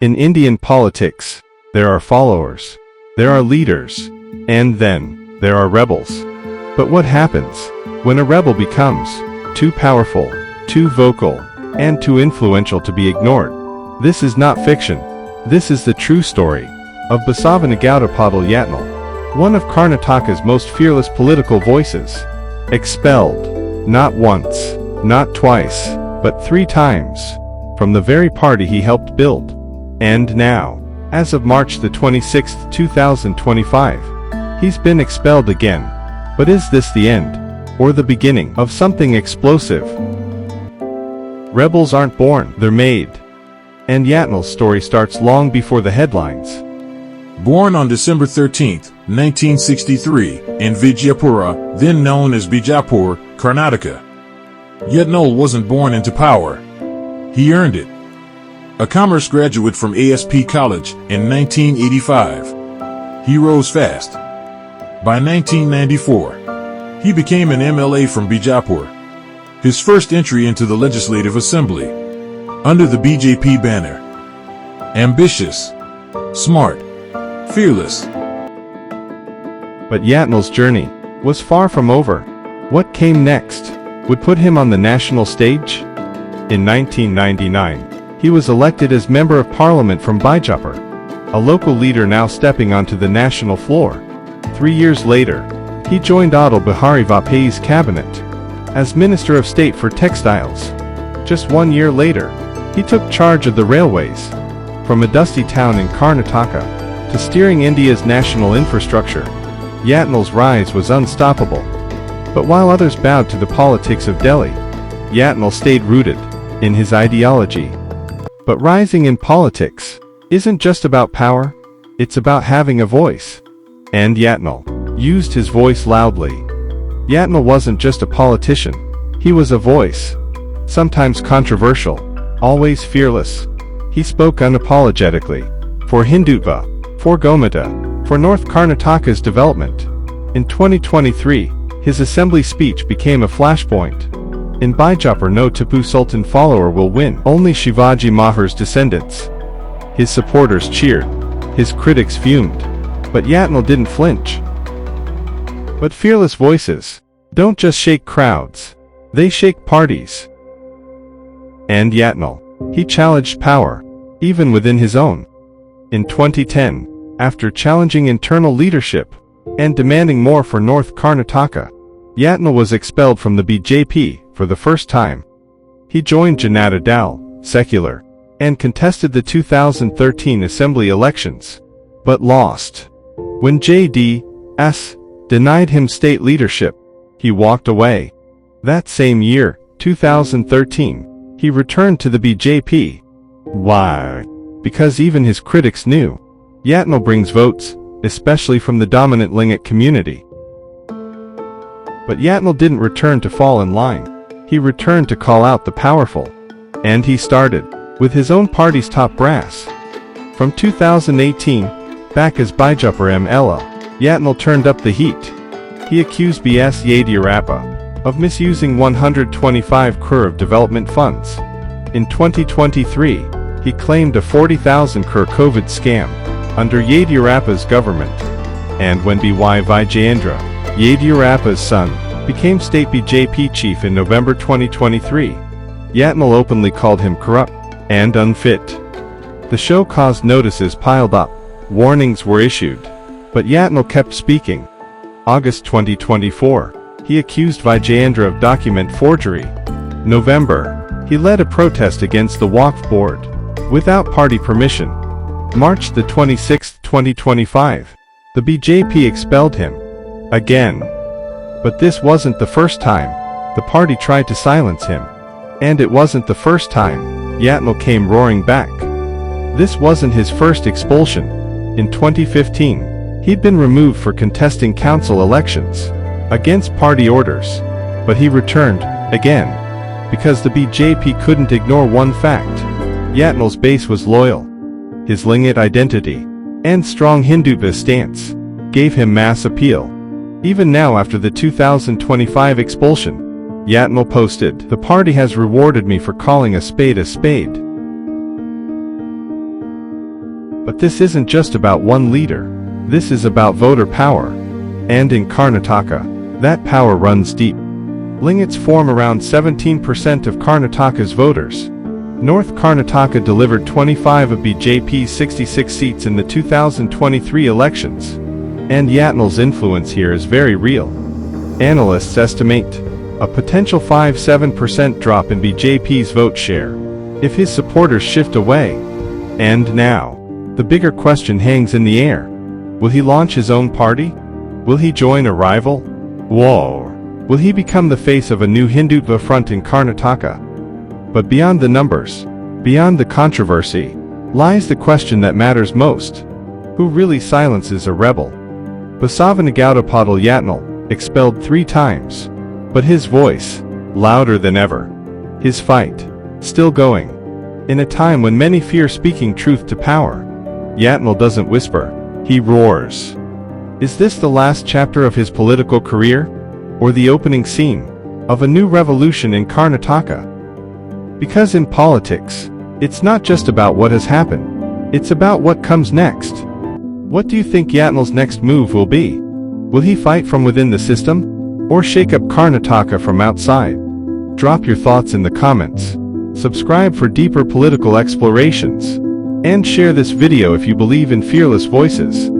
In Indian politics, there are followers, there are leaders, and then there are rebels. But what happens when a rebel becomes too powerful, too vocal, and too influential to be ignored? This is not fiction. This is the true story of Basavanagouda Patil Yatnal, one of Karnataka's most fearless political voices. Expelled, not once, not twice, but 3 times, from the very party he helped build. And now, as of March the 26th, 2025, he's been expelled again. But is this the end, or the beginning of something explosive? Rebels aren't born, they're made. And Yatnal's story starts long before the headlines. Born on December 13, 1963, in Bijapur, then known as Bijapur, Karnataka. Yatnal wasn't born into power. He earned it. A commerce graduate from ASP College in 1985. He rose fast. By 1994, he became an MLA from Bijapur. His first entry into the Legislative Assembly, under the BJP banner. Ambitious, smart, fearless. But Yatnal's journey was far from over. What came next would put him on the national stage? In 1999, he was elected as Member of Parliament from Bijapur, a local leader now stepping onto the national floor. 3 years later, he joined Atal Bihari Vajpayee's cabinet as Minister of State for Textiles. Just 1 year later, he took charge of the railways, from a dusty town in Karnataka to steering India's national infrastructure. Yatnal's rise was unstoppable. But while others bowed to the politics of Delhi, Yatnal stayed rooted in his ideology. But rising in politics isn't just about power, it's about having a voice. And Yatnal used his voice loudly. Yatnal wasn't just a politician, he was a voice. Sometimes controversial, always fearless. He spoke unapologetically for Hindutva, for Gomata, for North Karnataka's development. In 2023, his assembly speech became a flashpoint. In Bijapur, no Tipu Sultan follower will win, only Shivaji Maharaj's descendants. His supporters cheered, his critics fumed. But Yatnal didn't flinch. But fearless voices don't just shake crowds, they shake parties. And Yatnal, he challenged power, even within his own. In 2010, after challenging internal leadership and demanding more for North Karnataka, Yatnal was expelled from the BJP for the first time. He joined Janata Dal, secular, and contested the 2013 assembly elections, but lost. When JDS denied him state leadership, he walked away. That same year, 2013, he returned to the BJP. Why? Because even his critics knew Yatnal brings votes, especially from the dominant Lingayat community. But Yatnal didn't return to fall in line. He returned to call out the powerful. And he started with his own party's top brass. From 2018, back as Bijapur MLA, Yatnal turned up the heat. He accused BS Yediyurappa of misusing 125 crore of development funds. In 2023, he claimed a 40,000 crore COVID scam under Yediyurappa's government. And when B.Y. Vijayendra, Yediyurappa's son, became state BJP chief in November 2023, Yatnal openly called him corrupt and unfit. The show caused notices piled up, warnings were issued, but Yatnal kept speaking. August 2024, he accused Vijayendra of document forgery. November, he led a protest against the Waqf board, without party permission. March the 26th, 2025, the BJP expelled him. Again. But this wasn't the first time the party tried to silence him. And it wasn't the first time Yatnal came roaring back. This wasn't his first expulsion. In 2015, he'd been removed for contesting council elections against party orders. But he returned, again, because the BJP couldn't ignore one fact. Yatnal's base was loyal. His Lingayat identity and strong Hindutva stance gave him mass appeal. Even now, after the 2025 expulsion, Yatnal posted, "The party has rewarded me for calling a spade a spade." But this isn't just about one leader. This is about voter power. And in Karnataka, that power runs deep. Lingayats form around 17% of Karnataka's voters. North Karnataka delivered 25 of BJP's 66 seats in the 2023 elections. And Yatnal's influence here is very real. Analysts estimate a potential 5-7% drop in BJP's vote share if his supporters shift away. And now, the bigger question hangs in the air. Will he launch his own party? Will he join a rival? Or will he become the face of a new Hindutva front in Karnataka? But beyond the numbers, beyond the controversy, lies the question that matters most. Who really silences a rebel? Basavanagouda Patil Yatnal, expelled 3 times. But his voice, louder than ever. His fight, still going. In a time when many fear speaking truth to power, Yatnal doesn't whisper, he roars. Is this the last chapter of his political career? Or the opening scene of a new revolution in Karnataka? Because in politics, it's not just about what has happened, it's about what comes next. What do you think Yatnal's next move will be? Will he fight from within the system? Or shake up Karnataka from outside? Drop your thoughts in the comments. Subscribe for deeper political explorations. And share this video if you believe in fearless voices.